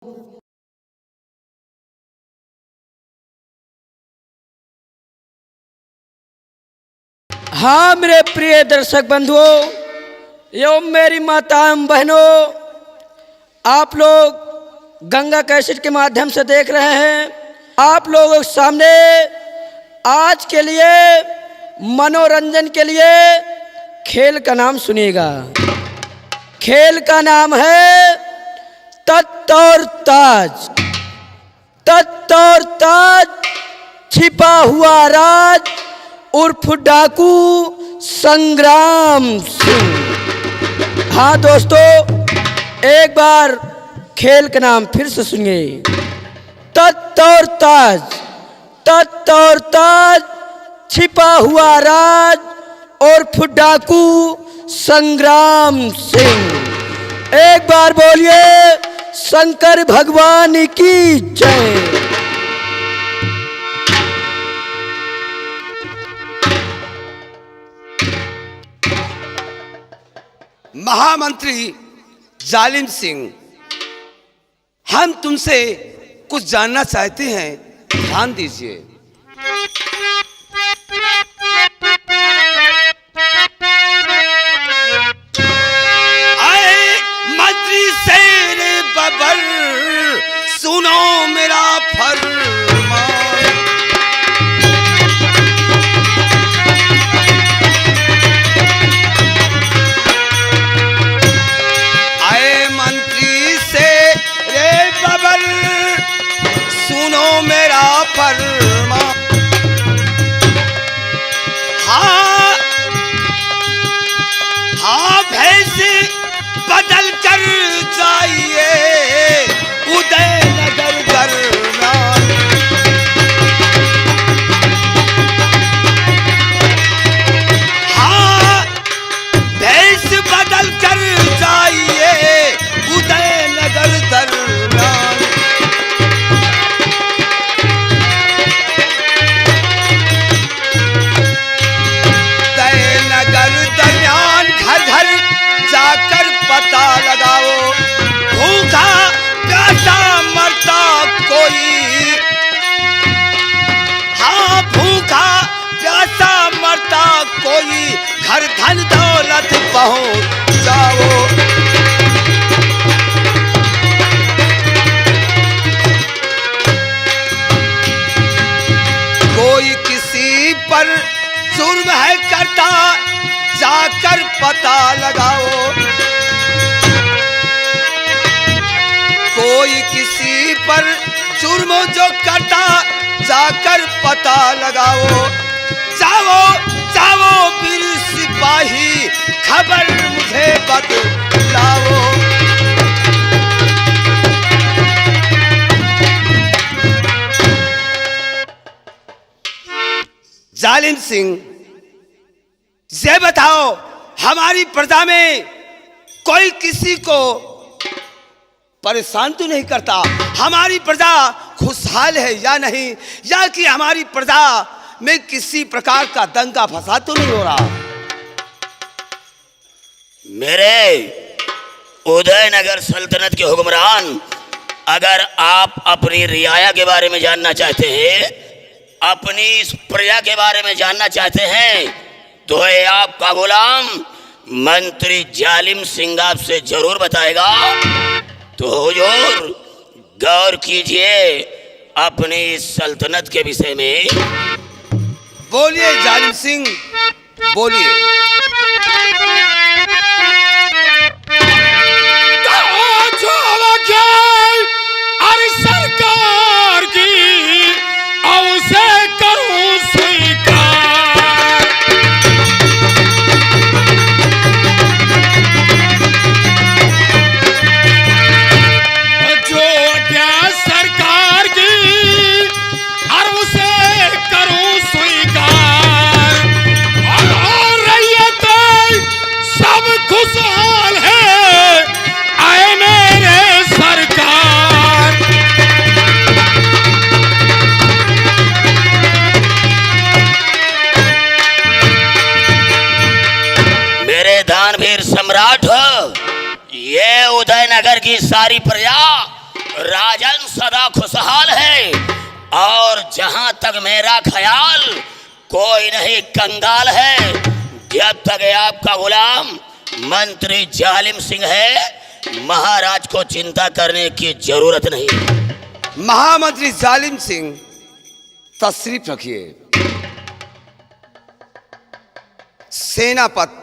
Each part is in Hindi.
हाँ मेरे प्रिय दर्शक बंधुओं एवं मेरी माताओं बहनों, आप लोग गंगा कैसेट के माध्यम से देख रहे हैं। आप लोगों के सामने आज के लिए मनोरंजन के लिए खेल का नाम सुनिएगा। खेल का नाम है तख्त और ताज। तख्त और ताज, छिपा हुआ राज उर्फ डाकू संग्राम सिंह। हाँ दोस्तों, एक बार खेल का नाम फिर से सुनिए। तख्त और ताज। तख्त और ताज, छिपा हुआ राज उर्फ डाकू संग्राम सिंह। एक बार बोलिए शंकर भगवान की जय। महामंत्री जालिम सिंह, हम तुमसे कुछ जानना चाहते हैं, ध्यान दीजिए। आए मंत्री शेर बबर, सुनो मेरा फरमान। मेरा फरमान। हाँ हाँ, भैंस बदल कर जाइए उदयनगर दरम्यान। हाँ, भैंस बदल कर जाइए उदयनगर दरम्यान। जाकर पता लगाओ, भूखा प्यासा मरता कोई। हाँ, भूखा प्यासा मरता कोई, घर धन दौलत पहुंच जाओ। कोई किसी पर जुर्म है करता, जाकर पता लगाओ। कोई किसी पर जुर्म जो करता, जाकर पता लगाओ। जाओ जाओ वीर सिपाही, खबर मुझे बतलाओ। जालिम सिंह, ये बताओ, हमारी प्रजा में कोई किसी को परेशान तो नहीं करता? हमारी प्रजा खुशहाल है या नहीं, या कि हमारी प्रजा में किसी प्रकार का दंगा फसाद तो नहीं हो रहा? मेरे उदयनगर सल्तनत के हुक्मरान, अगर आप अपनी रियाया के बारे में जानना चाहते हैं, अपनी इस प्रजा के बारे में जानना चाहते हैं, तो ये आपका गुलाम मंत्री जालिम सिंह आपसे जरूर बताएगा। तो हुजूर गौर कीजिए अपनी सल्तनत के विषय में। बोलिए जालिम सिंह, बोलिए। अरे सरकार की औसे करूं स्वीकार। जो अध्यास सरकार की और उसे करूं स्वीकार। और रैयत सब खुशहाल है, आए मेरे सरकार। मेरे दानवीर सम्राट, ये उदयनगर की सारी प्रजा बड़ा खुशहाल है, और जहां तक मेरा ख्याल कोई नहीं कंगाल है। जब तक आपका गुलाम मंत्री जालिम सिंह है, महाराज को चिंता करने की जरूरत नहीं। महामंत्री जालिम सिंह, तशरीफ रखिए। सेनापति,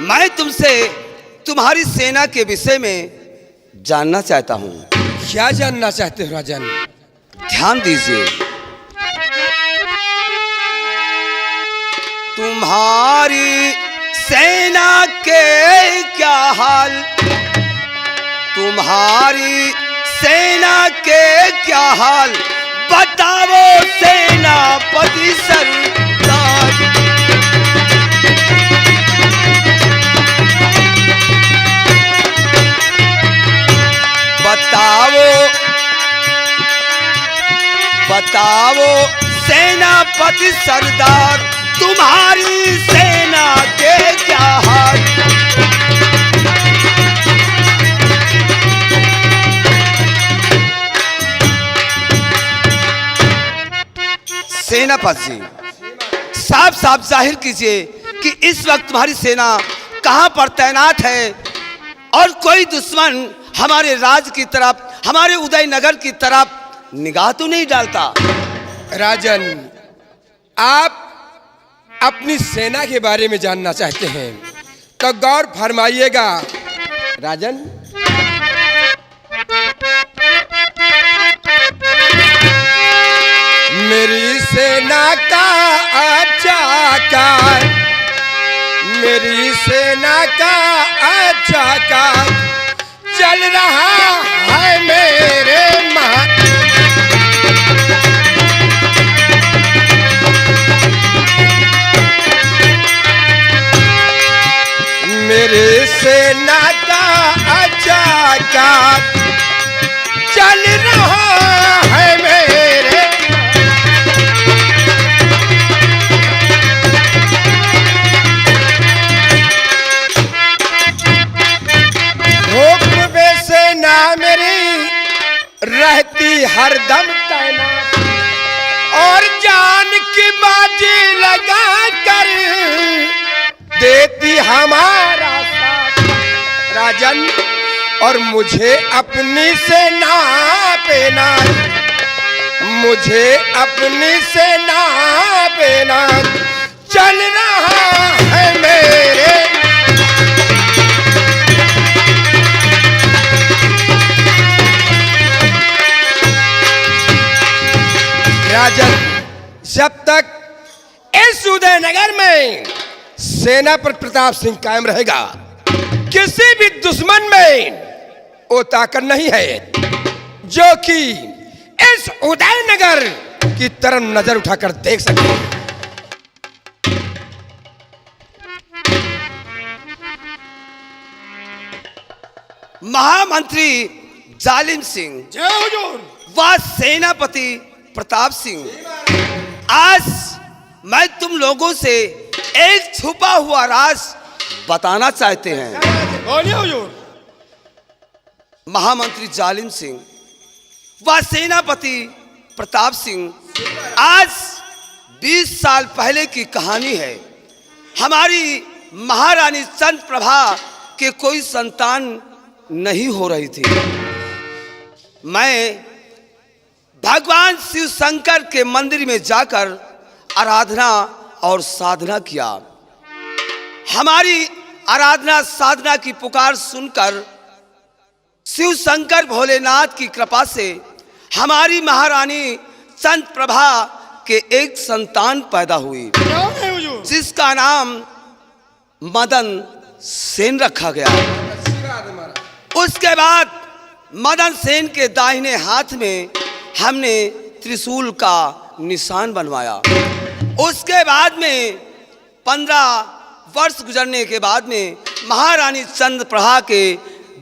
मैं तुमसे तुम्हारी सेना के विषय में जानना चाहता हूं। क्या जानना चाहते हो राजन? ध्यान दीजिए। तुम्हारी सेना के क्या हाल, तुम्हारी सेना के क्या हाल, बताओ सेनापति सरदार। बताओ सेनापति सरदार, तुम्हारी सेना के क्या हाल। सेनापति जी, साफ साफ जाहिर कीजिए कि इस वक्त तुम्हारी सेना कहां पर तैनात है, और कोई दुश्मन हमारे राज की तरफ, हमारे उदयनगर की तरफ निगाह तो नहीं डालता। राजन, आप अपनी सेना के बारे में जानना चाहते हैं तो गौर फरमाइएगा। राजन, मेरी सेना का अच्छा कार, मेरी सेना का अच्छा कार चल रहा है मेरे मां। मेरे सेना का अच्छा कार चल रहा है मेरे। हुक्म में सेना मेरी रहती हरदम तैनात, और जान की बाजी लगा कर देती हमारा साथ। राजन, और मुझे अपनी सेना पे नाज, मुझे अपनी सेना पे नाज चल रहा है मेरे। राजन, जब तक इस उदयनगर में सेना पर प्रताप सिंह कायम रहेगा, किसी भी दुश्मन में वो ताकत नहीं है जो कि इस उदयनगर की तरफ नजर उठाकर देख सके। महामंत्री जालिम सिंह, जय हुजूर। व सेनापति प्रताप सिंह, आज मैं तुम लोगों से एक छुपा हुआ राज बताना चाहते हैं। बोलिए हुजूर। महामंत्री जालिम सिंह व सेनापति प्रताप सिंह, आज 20 साल पहले की कहानी है। हमारी महारानी चंद्रप्रभा के कोई संतान नहीं हो रही थी। मैं भगवान शिव शंकर के मंदिर में जाकर आराधना और साधना किया। हमारी आराधना साधना की पुकार सुनकर शिव शंकर भोलेनाथ की कृपा से हमारी महारानी चंद्रप्रभा के एक संतान पैदा हुई, जिसका नाम मदन सेन रखा गया। उसके बाद मदन सेन के दाहिने हाथ में हमने त्रिशूल का निशान बनवाया। उसके बाद में 15 वर्ष गुजरने के बाद में महारानी चंद्रप्रभा के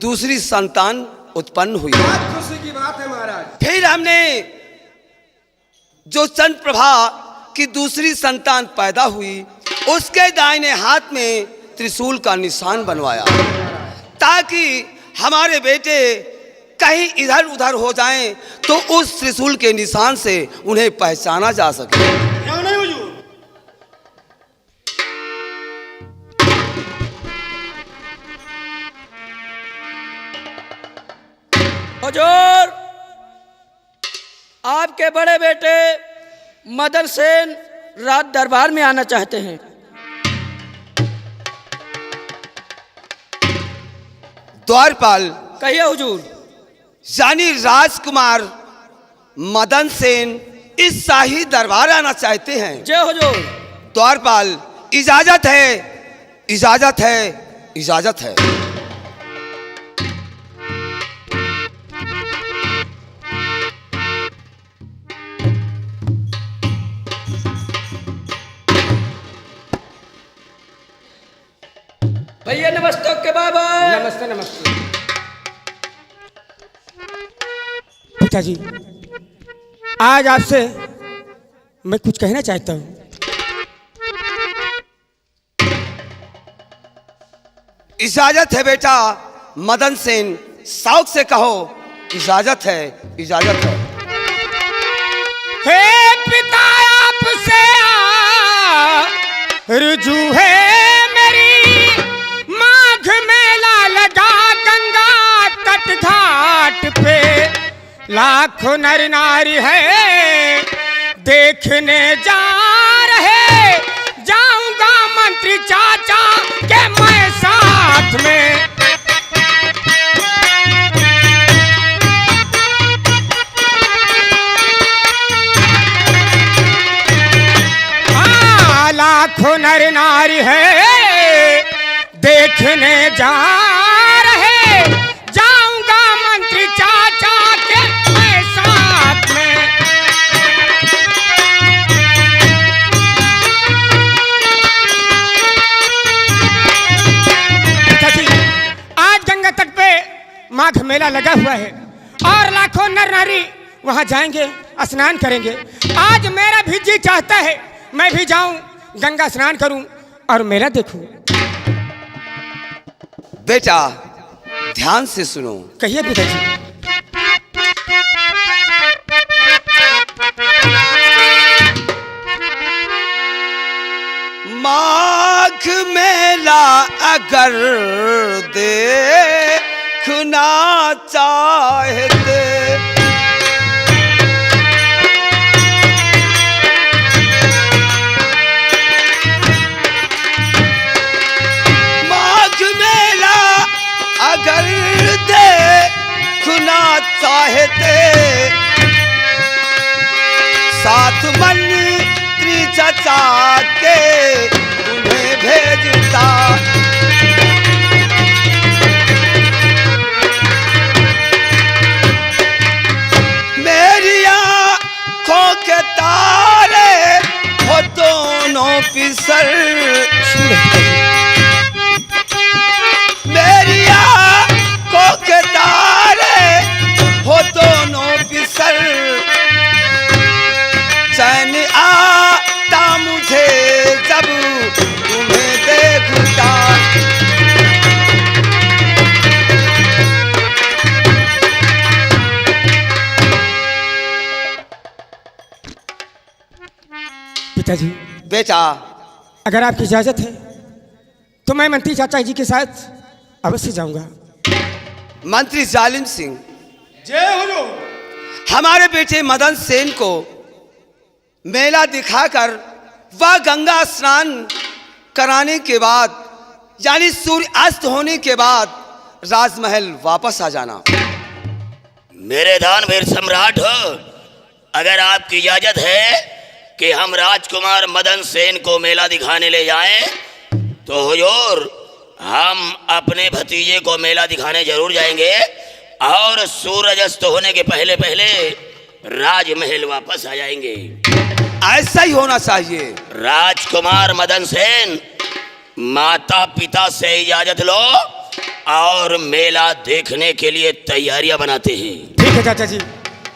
दूसरी संतान उत्पन्न हुई। खुशी की बात है महाराज। फिर हमने जो चंद्रप्रभा की दूसरी संतान पैदा हुई, उसके दाहिने हाथ में त्रिशूल का निशान बनवाया। ताकि हमारे बेटे कहीं इधर उधर हो जाएं तो उस त्रिशूल के निशान से उन्हें पहचाना जा सके। हुजूर, आपके बड़े बेटे मदन सेन रात दरबार में आना चाहते हैं। द्वारपाल, कहिए हुजूर। यानी राजकुमार मदन सेन इस शाही दरबार आना चाहते हैं। जय हुजूर। द्वारपाल, इजाजत है, इजाजत है, इजाजत है। भैया नमस्ते के बाबा। नमस्ते नमस्ते। पिताजी, आज आपसे मैं कुछ कहना चाहता हूँ। इजाजत है बेटा मदन सेन, शौक से कहो। इजाजत है, इजाजत है। हे पिता, आपसे रुजू है मेरी, माघ मेला लगा गंगा तट घाट पे, लाखों नर नारी है देखने जा रहे, जाऊंगा मंत्री चाचा के मैं साथ में। लाखों नर नारी है देखने जा रहे, जाऊंगा मंत्री चाचा के मैं साथ में। आज गंगा तट पे माघ मेला लगा हुआ है और लाखों नर नारी वहां जाएंगे, स्नान करेंगे। आज मेरा भी जी चाहता है मैं भी जाऊं, गंगा स्नान करूं और मेला देखूं। बेटा ध्यान से सुनो। कहिए पिताजी। माघ मेला अगर देखना चाहते, अगर देखना चाहते, साथ मंत्री चचा के तुम्हें भेजता। मेरी आँखों के तारे हो दोनों पिसर, मेरी आँखों के तारे हो दोनों पिसर, चैन आता मुझे जब तुम्हें देखता। पिताजी, बेटा अगर आपकी इजाजत है तो मैं मंत्री चाचा जी के साथ अवश्य जाऊंगा। मंत्री जालिम सिंह, जय हुजूर। हमारे बेटे मदन सेन को मेला दिखाकर वह गंगा स्नान कराने के बाद, यानी सूर्य अस्त होने के बाद राजमहल वापस आ जाना। मेरे दानवीर सम्राट हो, अगर आपकी इजाजत है कि हम राजकुमार मदन सेन को मेला दिखाने ले जाएं, तो हुजूर हम अपने भतीजे को मेला दिखाने जरूर जाएंगे और सूरज अस्त होने के पहले पहले राजमहल वापस आ जाएंगे। ऐसा ही होना चाहिए। राजकुमार मदन सेन, माता पिता से इजाजत लो और मेला देखने के लिए तैयारियां बनाते हैं। ठीक है चाचा जी,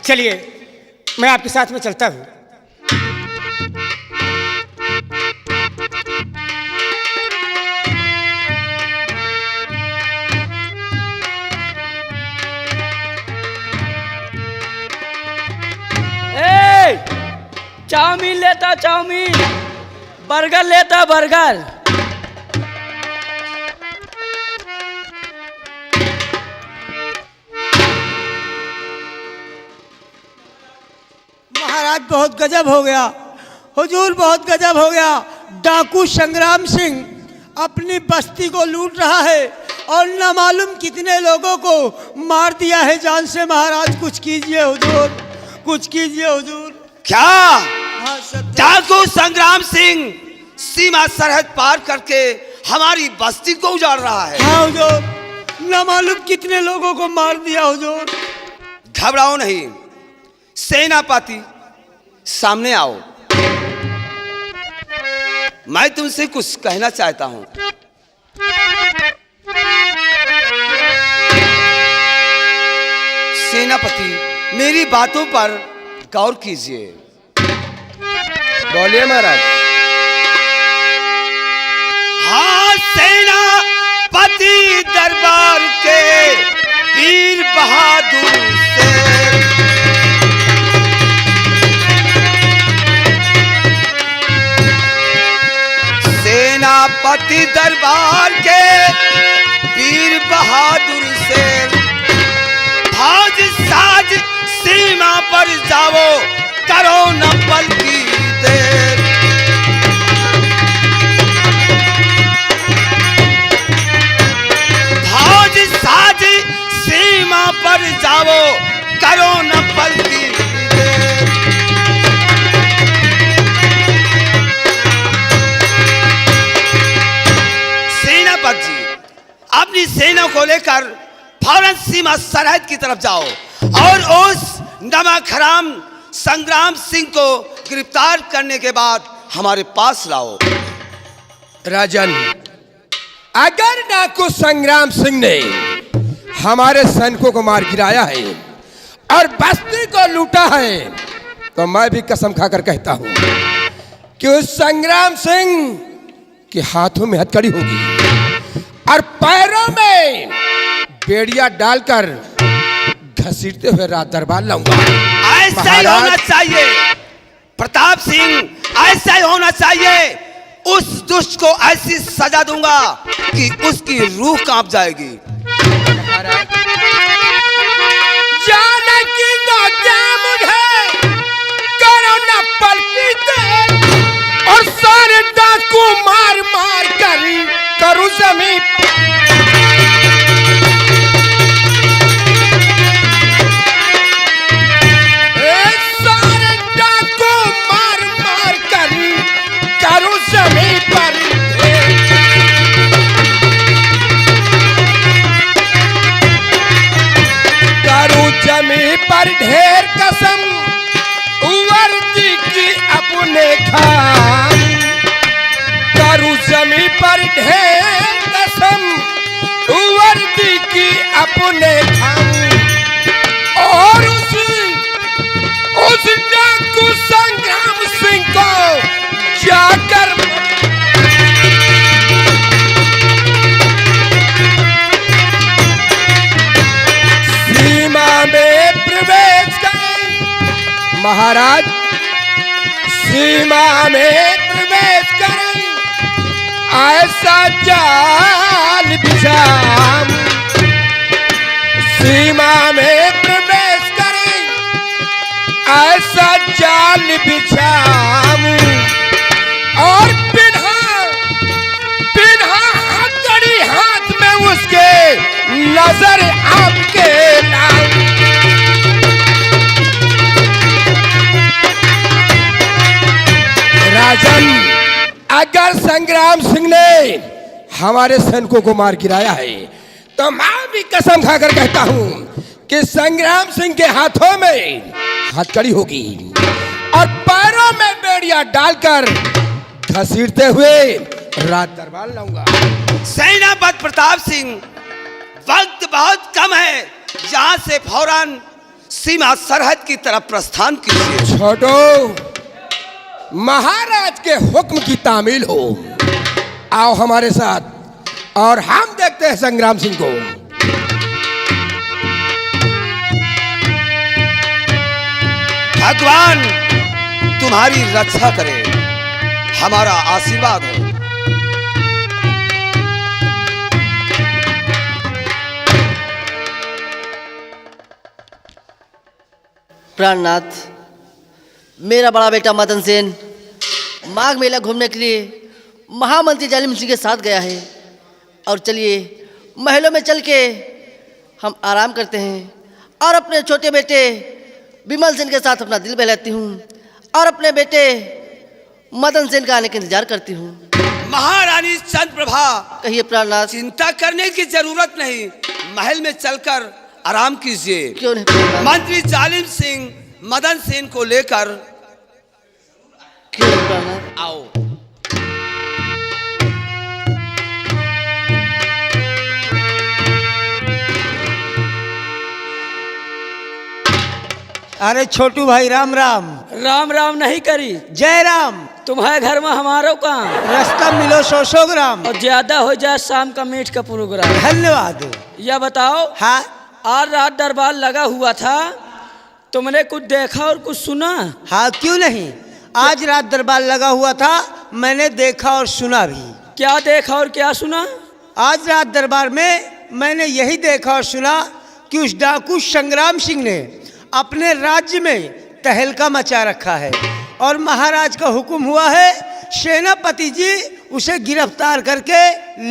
चलिए मैं आपके साथ में चलता हूँ। चाउमीन लेता चाउमीन, बर्गर लेता बर्गर। महाराज बहुत गजब हो गया, हुजूर बहुत गजब हो गया। डाकू संग्राम सिंह अपनी बस्ती को लूट रहा है और न मालूम कितने लोगों को मार दिया है जान से। महाराज कुछ कीजिए हुजूर, कुछ कीजिए हुजूर। क्या हाँ सत्य। डाकू संग्राम सिंह सीमा सरहद पार करके हमारी बस्ती को उजाड़ रहा है? हाँ हुजूर, न मालूम कितने लोगों को मार दिया हुजूर। घबराओ नहीं, सेनापति सामने आओ, मैं तुमसे कुछ कहना चाहता हूं। सेनापति मेरी बातों पर गौर कीजिए। बोलिए महाराज। हाँ, सेनापति दरबार के वीर बहादुर से सेनापति दरबार के वीर बहादुर से फौज साज सीमा पर जाओ, करो न पल की देर। फौज साज सीमा पर जाओ, करो न पल की देर। सेनापति जी अपनी सेना को लेकर फौरन सीमा सरहद की तरफ जाओ और उस नमक हराम संग्राम सिंह को गिरफ्तार करने के बाद हमारे पास लाओ। राजन, अगर डाकू संग्राम सिंह ने हमारे सैनिकों को मार गिराया है और बस्ती को लूटा है, तो मैं भी कसम खाकर कहता हूं कि उस संग्राम सिंह के हाथों में हथकड़ी होगी और पैरों में बेड़िया डालकर घसीटते हुए रात दरबार लाऊंगा। ऐसा ही होना चाहिए प्रताप सिंह, ऐसा ही होना चाहिए। उस दुष्ट को ऐसी सजा दूंगा कि उसकी रूह कांप जाएगी। जाने की तो क्या मुझे करो न पलटी दे और सारे डाकू मार मार कर करूं जमीन। सारे डाकू मार मार कर करूं जमीन पर। करूं जमीन पर ढेर कसम वर्दी की अपने खाम। करूं जमीन पर ढेर कसम वर्दी की अपने खाम। और उस डाकू संग्राम सिंह को जाकर सीमा में प्रवेश करें। महाराज, सीमा में प्रवेश करें, ऐसा जाल बिछाम। सीमा में प्रवेश करें, ऐसा जाल बिछाम। और पिन्हा हथकड़ी हाथ में उसके नजर आपके लाऊं। राजन, अगर संग्राम सिंह ने हमारे सैनिकों को मार गिराया है, तो मैं भी कसम खाकर कहता हूं कि संग्राम सिंह के हाथों में हथकड़ी होगी और पैरों में बेड़िया डालकर घसीटते हुए रात दरबार लाऊंगा। सेनापति प्रताप सिंह, वक्त बहुत कम है, यहाँ से फौरन सीमा सरहद की तरफ प्रस्थान कीजिए। छोटो, महाराज के हुक्म की तामील हो। आओ हमारे साथ और हम देखते हैं संग्राम सिंह को। भगवान तुम्हारी रक्षा करे, हमारा आशीर्वाद है। प्राणनाथ, मेरा बड़ा बेटा मदन सेन माघ मेला घूमने के लिए महामंत्री जालिम सिंह के साथ गया है। और चलिए महलों में चल के हम आराम करते हैं और अपने छोटे बेटे विमल सेन के साथ अपना दिल बहलाती हूँ और अपने बेटे मदन सेन का आने का इंतजार करती हूँ। महारानी चंद्रप्रभा, कहिए प्राणनाथ। चिंता करने की जरूरत नहीं, महल में चलकर आराम कीजिए। क्यों नहीं प्राणनाथ? मंत्री जालिम सिंह मदन सेन को लेकर क्यों नहीं प्राणनाथ? आओ। अरे छोटू भाई, राम राम। राम राम नहीं करी, जय राम। तुम्हारे घर में हमारो काम रास्ता मिलो 100 ग्राम। और ज्यादा हो जाए शाम का मीट का प्रोग्राम। धन्यवाद। यह बताओ, हाँ आज रात दरबार लगा हुआ था, तुमने कुछ देखा और कुछ सुना? हाँ, क्यों नहीं। आज रात दरबार लगा हुआ था, मैंने देखा और सुना भी। क्या देखा और क्या सुना? आज रात दरबार में मैंने यही देखा और सुना कि उस डाकू संग्राम सिंह ने अपने राज्य में तहलका मचा रखा है और महाराज का हुक्म हुआ है, सेनापति जी उसे गिरफ्तार करके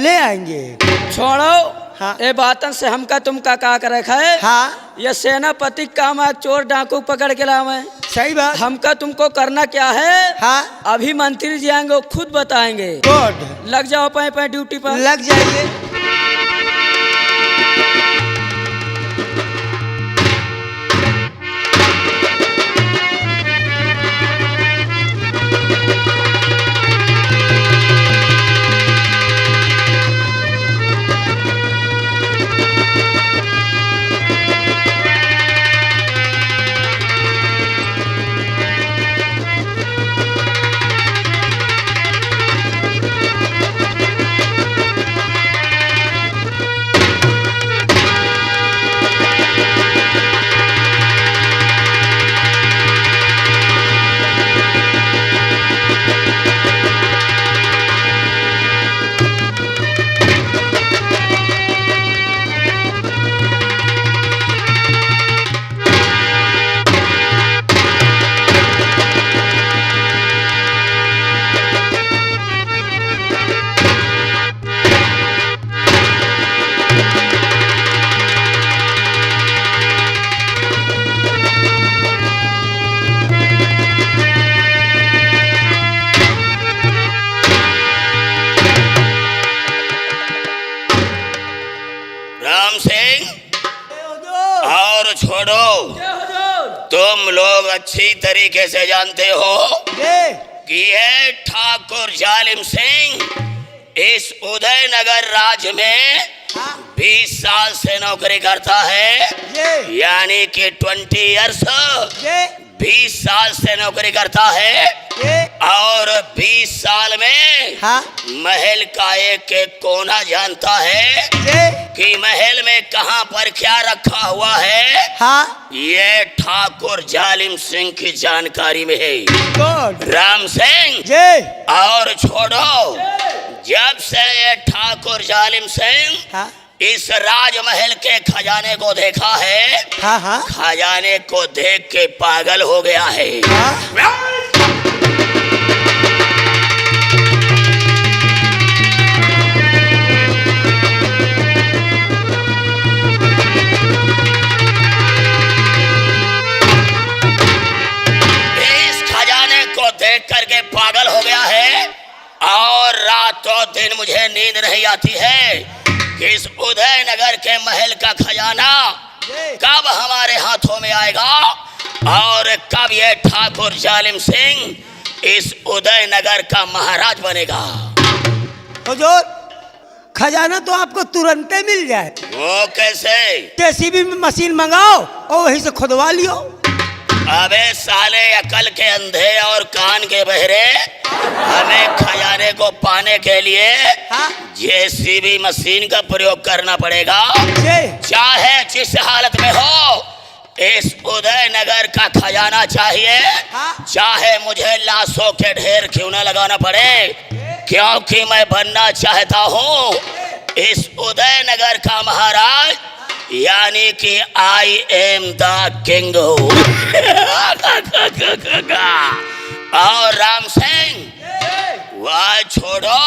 ले आएंगे। छोड़ो, हाँ। ये बातन से हमका तुमका का कर रखा है। हाँ, ये सेनापति काम आग चोर डाकू पकड़ के लावे। सही बात। हमका तुमको करना क्या है? हाँ, अभी मंत्री जी आएंगे, वो खुद बताएंगे। गुड। लग जाओ पे ड्यूटी पर। लग जाइए। छोड़ो, तुम लोग अच्छी तरीके से जानते हो कि ये ठाकुर जालिम सिंह इस उदयनगर राज्य में 20 साल से नौकरी करता है, यानी कि 20 ईयर्स 20 साल से नौकरी करता है और 20 साल में महल का एक एक कोना जानता है कि महल में कहां पर क्या रखा हुआ है। ये ठाकुर जालिम सिंह की जानकारी में है। राम सिंह और छोड़ो, जब से ये ठाकुर जालिम सिंह इस राजमहल के खजाने को देखा है, खजाने को देख के पागल हो गया है। इस खजाने को देख करके पागल हो गया है और रातों दिन मुझे नींद नहीं आती है कि इस उदयनगर के महल का खजाना कब हमारे हाथों में आएगा और कब ये ठाकुर जालिम सिंह इस उदयनगर का महाराज बनेगा। हुजूर, खजाना तो आपको तुरंत मिल जाए। वो कैसे? जेसीबी में मशीन मंगाओ और वहीं से खुदवा लियो। अबे साले, अकल के अंधे और कान के बहरे, हमें खजाने को पाने के लिए जेसीबी मशीन का प्रयोग करना पड़ेगा। चाहे जिस हालत में हो, इस उदयनगर का खजाना चाहिए, हाँ। चाहे मुझे लाशों के ढेर क्यों न लगाना पड़े, क्योंकि मैं बनना चाहता हूँ इस उदयनगर का महाराज, यानी कि आई एम द किंग। और राम सिंह वह छोड़ो,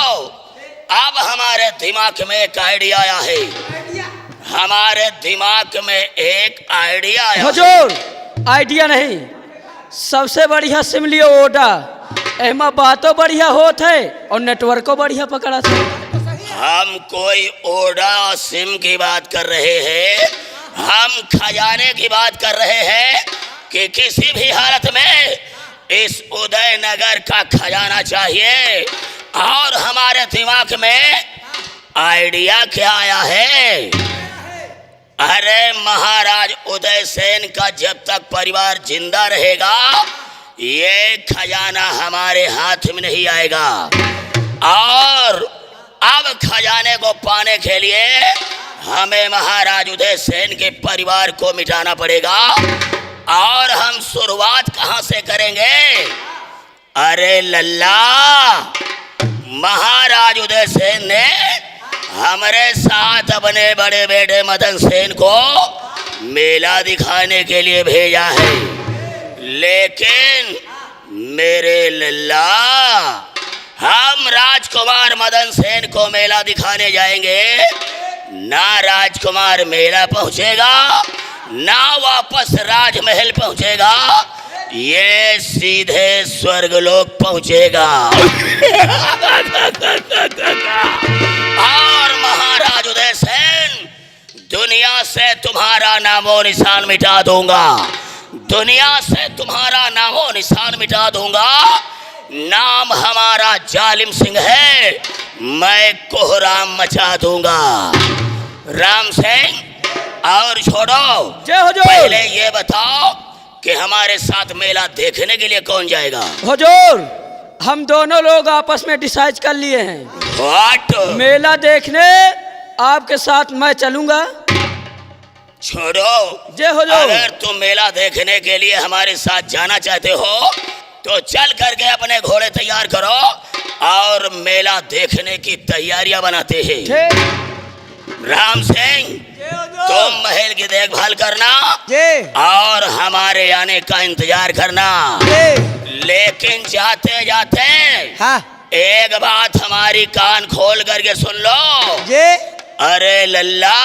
अब हमारे दिमाग में एक आइडिया आया है। हमारे दिमाग में एक आइडिया आया है। हुजूर आइडिया नहीं, सबसे बढ़िया सिम लियो ओडा, एमा बातों बढ़िया होत है और नेटवर्को बढ़िया पकड़ा था। हम कोई ओडा सिम की बात कर रहे हैं, हम खजाने की बात कर रहे हैं कि किसी भी हालत में इस उदयनगर का खजाना चाहिए। और हमारे दिमाग में आइडिया क्या आया है, अरे महाराज उदयसेन का जब तक परिवार जिंदा रहेगा ये खजाना हमारे हाथ में नहीं आएगा। और अब खजाने को पाने के लिए हमें महाराज उदयसेन के परिवार को मिटाना पड़ेगा। और हम शुरुआत कहां से करेंगे, अरे लल्ला, महाराज उदयसेन ने हमारे साथ अपने बड़े बेटे मदन सेन को मेला दिखाने के लिए भेजा है, लेकिन मेरे लल्ला, हम राजकुमार मदन सेन को मेला दिखाने जाएंगे, ना राजकुमार मेला पहुंचेगा ना वापस राजमहल पहुंचेगा, ये सीधे स्वर्गलोक पहुंचेगा। और महाराज उदयसेन, दुनिया से तुम्हारा नामो निशान मिटा दूंगा, दुनिया से तुम्हारा नामो निशान मिटा दूंगा। नाम हमारा जालिम सिंह है, मैं कोहराम मचा दूंगा। राम सिंह, और छोड़ो, जय हुजूर। पहले ये बताओ कि हमारे साथ मेला देखने के लिए कौन जाएगा। हुजूर हम दोनों लोग आपस में डिसाइड कर लिए हैं, व्हाट? मेला देखने आपके साथ मैं चलूंगा। छोड़ो, जय हुजूर। अगर तुम मेला देखने के लिए हमारे साथ जाना चाहते हो तो चल करके अपने घोड़े तैयार करो और मेला देखने की तैयारियां बनाते हैं। ठीक। राम सिंह, तुम महल की देखभाल करना जी। और हमारे आने का इंतजार करना। जी। लेकिन जाते जाते हाँ। एक बात हमारी कान खोल करके सुन लो। जी। अरे लल्ला,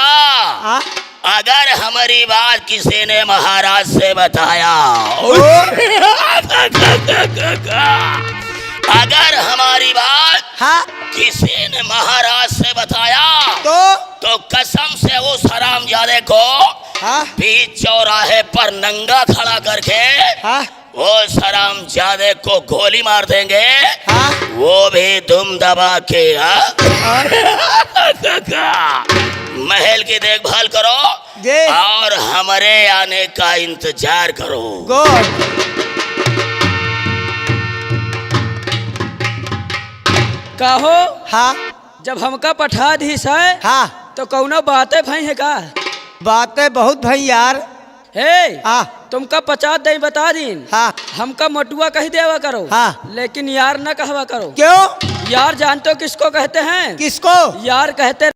हाँ। अगर हमारी बात किसी ने महाराज से बताया, अगर हमारी बात हाँ। किसी ने महाराज से बताया तो कसम से उस हरामजादे को हाँ। बीच चौराहे पर नंगा खड़ा करके हाँ। वो हरामजादे को गोली मार देंगे। हाँ। वो भी दुम दबा के। महल की देखभाल करो जी। और हमारे आने का इंतजार करो। गुड। कहो हाँ। जब हमका पठा दी है हाँ। तो कौनो बातें भई है का? बातें बहुत भाई यार। हे हाँ। तुमका 50 दई बता दीन। हाँ। हमका मटुआ कही देवा करो। हाँ। लेकिन यार न कहवा करो। क्यों? यार जानते हो किसको कहते हैं? किसको? यार कहते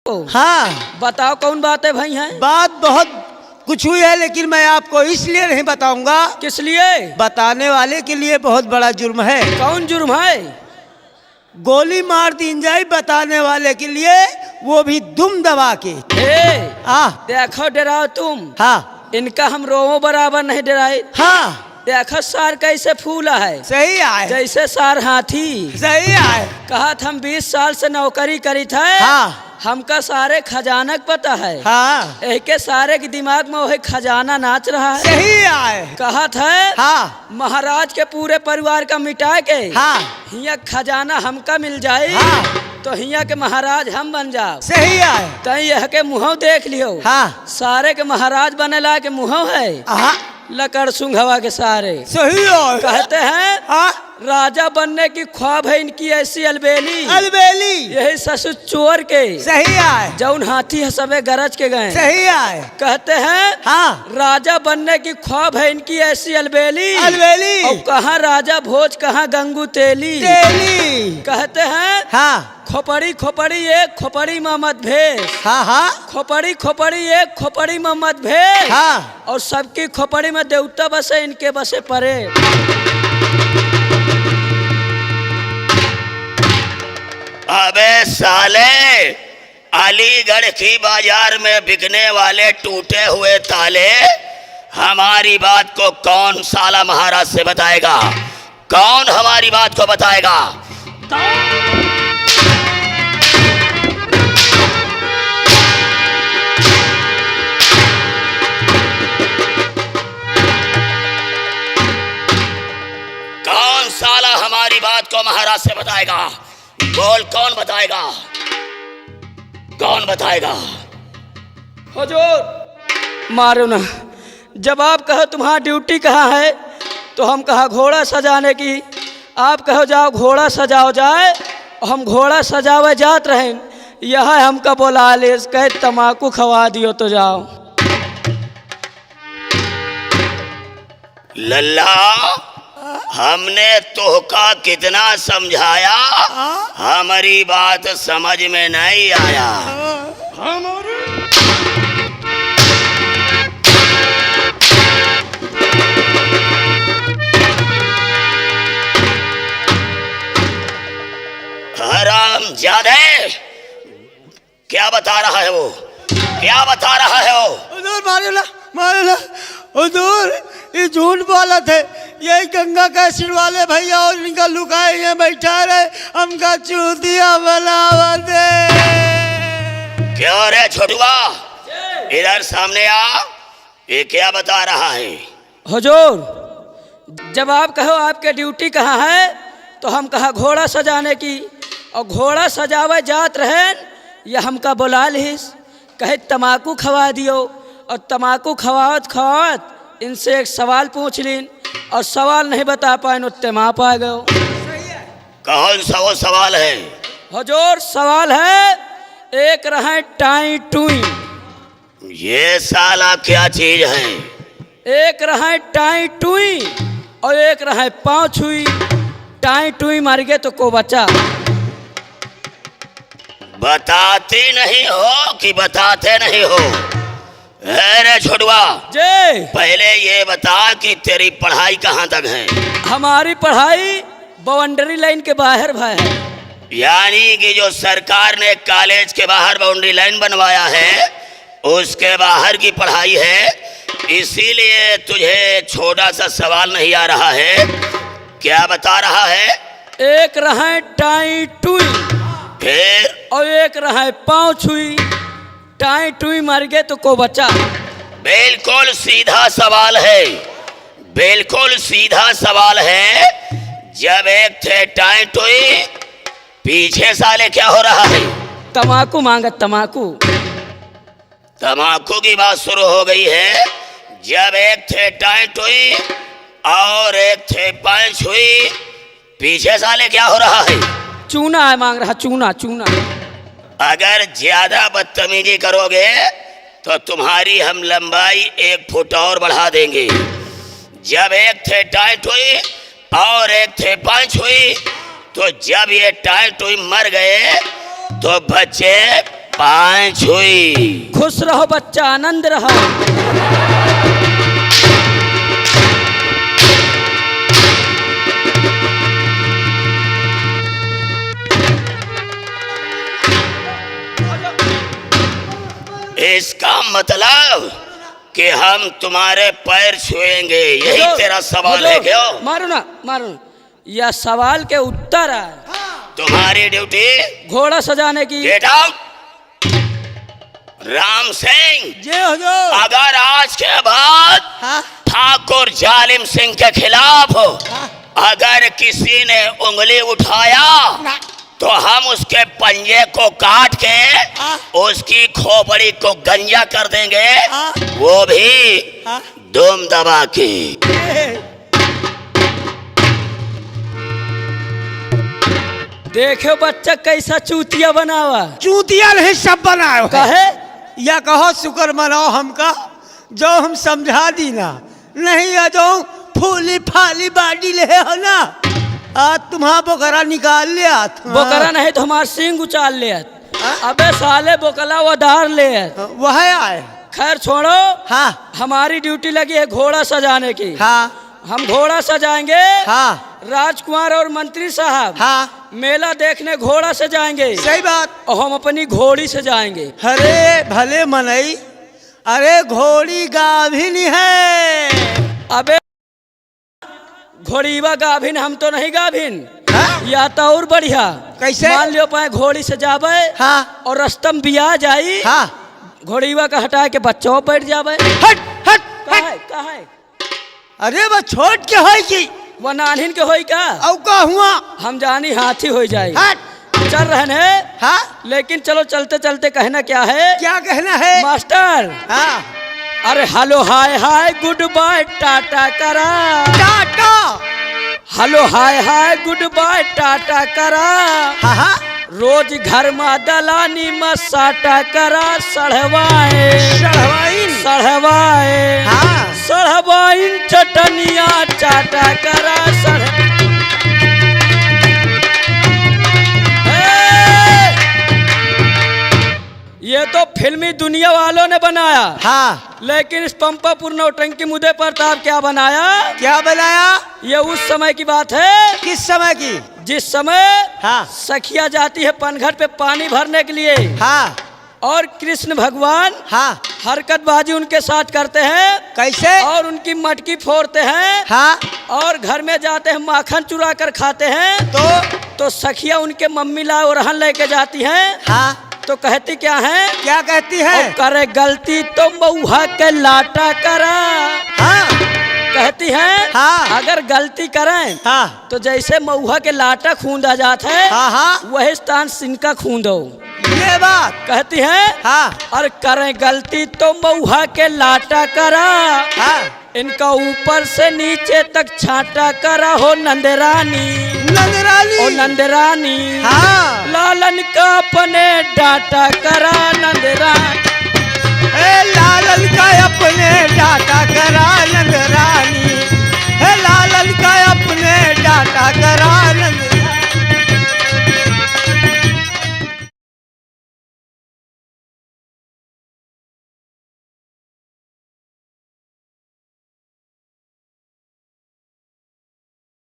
को। हाँ। बताओ कौन बातें भई हैं? बात बहुत कुछ हुई है, लेकिन मैं आपको इसलिए नहीं बताऊंगा, किस लिए? बताने वाले के लिए बहुत बड़ा जुर्म है। कौन जुर्म है? गोली मार दी जाए बताने वाले के लिए, वो भी दुम दबा के। हे देखो डराओ तुम। हाँ। इनका हम रोवो बराबर नहीं डराए। हाँ। देखो सार कैसे फूला है। सही आए। जैसे सार हाथी। सही आए। कहा हम 20 साल से नौकरी करी था। हाँ। हमका सारे खजानक पता है। हाँ। एक सारे के दिमाग में वही खजाना नाच रहा है। सही आए। कहा था हाँ। महाराज के पूरे परिवार का मिटा के हाँ। हिया खजाना हमका मिल जाए। हाँ। तो हिया के महाराज हम बन जाओ। सही आए। तई यह के मुँह देख लियो। हाँ। सारे के महाराज बने ला के मुँह है। हाँ। लकड़ सुंघवा के सारे। सही है। कहते हैं हाँ राजा बनने की ख्वाब है इनकी ऐसी अलबेली, अलबेली। यही ससुर चोर के सही है। जौन हाथी है सबे गरज के गए। सही है। कहते हैं हाँ राजा बनने की ख्वाब है इनकी ऐसी अलबेली, अलबेली। और कहाँ राजा भोज कहाँ गंगू तेली। तेली। कहते हैं हाँ खोपड़ी खोपड़ी एक खोपड़ी में मतभेद, हाँ हाँ खोपड़ी खोपड़ी एक खोपड़ी में मतभेद, हाँ। और सबकी खोपड़ी में देवता बसे इनके बसे परे। अबे साले, अलीगढ़ की बाजार में बिकने वाले टूटे हुए ताले हमारी बात को कौन साला महाराज से बताएगा? कौन हमारी बात को बताएगा? कौन साला हमारी बात को महाराज से बताएगा? बोल, कौन बताएगा? कौन बताएगा? हुजूर मारो ना, जब आप कहो तुम्हारा ड्यूटी कहाँ है तो हम कहा घोड़ा सजाने की, आप कहो जाओ घोड़ा सजाओ जाए, हम घोड़ा सजावे जात रहे, यह हमका बोला ले कहे तमाकू खवा दियो तो जाओ। लल्ला, हमने तोहका कितना समझाया, हमारी बात समझ में नहीं आया। हरामजादे, क्या बता रहा है वो? क्या बता रहा है वो? हुजूर मारो ना हुजूर, ये झूठ बोला थे। यही गंगा का सिर वाले भैया और इनका लुकाए यहाँ बैठा रहे, हमका चूतिया बनावा दे। क्यों रे छोटुआ, इधर सामने आ, ये क्या बता रहा है? हुजूर जब आप कहो आपके ड्यूटी कहाँ है तो हम कहा घोड़ा सजाने की, और घोड़ा सजावे जात रहे, यह हमका बुला लिस कहे तमाकू खवा दियो, और तमाकू खवावत खवावत इनसे एक सवाल पूछ लीन, और सवाल नहीं बता पाए उत्ते माप आ गए। कौन सा वो सवाल है? हुजूर सवाल है एक रहे टाई टुई। ये साला क्या चीज है? एक रहे टाई टुई और एक रहे पाँव छुई। टाई टुई मर गए तो को बचा। बताते नहीं हो कि बताते नहीं हो? अरे छोटुआ, जे पहले ये बता कि तेरी पढ़ाई कहाँ तक है? हमारी पढ़ाई बाउंड्री लाइन के बाहर भाई है। यानी कि जो सरकार ने कॉलेज के बाहर बाउंड्री लाइन बनवाया है उसके बाहर की पढ़ाई है, इसीलिए तुझे छोटा सा सवाल नहीं आ रहा है। क्या बता रहा है? एक रहे टाई टुई फिर? और एक रहे पाँव छुई। टाई टुई मर गए तो को बचा। बिल्कुल सीधा सवाल है, बिल्कुल सीधा सवाल है। जब एक थे टाई टुई, पीछे साले क्या हो रहा है? तमाकू मांगा तमाकू। तमाकू की बात शुरू हो गई है। जब एक थे टाई टुई और एक थे पंच हुई, पीछे साले क्या हो रहा है? चूना है मांग रहा, चूना चूना। अगर ज्यादा बदतमीजी करोगे तो तुम्हारी हम लंबाई 1 फुट और बढ़ा देंगे। जब एक थे टाइट हुई और एक थे पंच हुई, तो जब ये टाइट हुई मर गए तो बच्चे पांच हुई। खुश रहो बच्चा, आनंद रहो। इसका मतलब कि हम तुम्हारे पैर छुएंगे, यही तेरा सवाल है क्या? मारो ना मारो ना। यह सवाल के उत्तर है। तुम्हारी ड्यूटी घोड़ा सजाने की। Get out. राम सिंह, जय हुजूर। अगर आज के बाद हाँ? ठाकुर जालिम सिंह के खिलाफ अगर किसी ने उंगली उठाया तो हम उसके पंजे को काट के उसकी खोपड़ी को गंजा कर देंगे, वो भी दुम दबा के। देखो बच्चा कैसा चूतिया बनावा। चूतिया नहीं सब बनाए हो। कहे या कहो शुक्र मनाओ हमका जो हम समझा दी ना, नहीं या जो फूली फाली बाडी ले हो ना, आज तुम्हारा बोकरा निकाल लिया। बोकरा नहीं तो हमार सिंग उचाल ले। अबे साले बोकला वधार ले। वह आए। खैर छोड़ो, हाँ हमारी ड्यूटी लगी है घोड़ा सजाने की। हाँ हम घोड़ा सजाएंगे। हाँ राजकुमार और मंत्री साहब हाँ मेला देखने घोड़ा से जाएंगे। सही बात। और हम अपनी घोड़ी से जाएंगे। अरे भले मनई, अरे घोड़ी गाभिन है। अबे घोड़ीवा गाभिन, हम तो नहीं गाभिन। हाँ? या तो और बढ़िया। कैसे? मान लियो पाए घोड़ी से जावे। हाँ और रस्तम बिया जाई। हाँ घोड़ीवा का हटा के बच्चों बैठ जावे। हट हट हट। कहा है? अरे वो छोट के होई की वो नानहिन के होई का? औ का हुआ? हम जानी हाथी हो जाए। हट। चल रहे हैं। हाँ लेकिन चलो चलते चलते कहना क्या है? क्या कहना है? मास्टर, हाँ अरे hello hi hi good bye tata करा। Tata. Hello hi hi good bye tata करा। हाँ हाँ रोज घर में दलानी में साटा करा। सढ़वाए सढ़वाइन। सढ़वाए हाँ सढ़वाइन चटनिया चाटा करा। ये तो फिल्मी दुनिया वालों ने बनाया। हाँ लेकिन इस पंपापुर नौटंकी मुद्दे पर ताब क्या बनाया? क्या बनाया? ये उस समय की बात है। किस समय की? जिस समय हाँ सखिया जाती है पनघट पे पानी भरने के लिए। हाँ और कृष्ण भगवान हाँ हरकतबाजी उनके साथ करते हैं। कैसे? और उनकी मटकी फोड़ते हैं। हाँ और घर में जाते हैं माखन चुरा कर खाते हैं। तो सखिया उनके मम्मी ला और रहन लेके जाती हैं। हाँ तो कहती क्या है? क्या कहती है? और करे गलती तो मऊहा के लाटा करा। हाँ कहती है हाँ अगर गलती करें हाँ तो जैसे मऊहा के लाटा खूंदा जाता है, हाँ हाँ वही स्थान सिनका खूंदो। ये बात कहती है हाँ और करें गलती तो मऊहा के लाटा करा। हाँ इनका ऊपर से नीचे तक छाटा करा हो नंदरानी। नंदरानी। ओ नंदरानी। हाँ लालन का अपने डाटा करा नंदरानी। ए लालन का अपने डाटा करा नंदरानी। हे लालन का अपने डाटा करा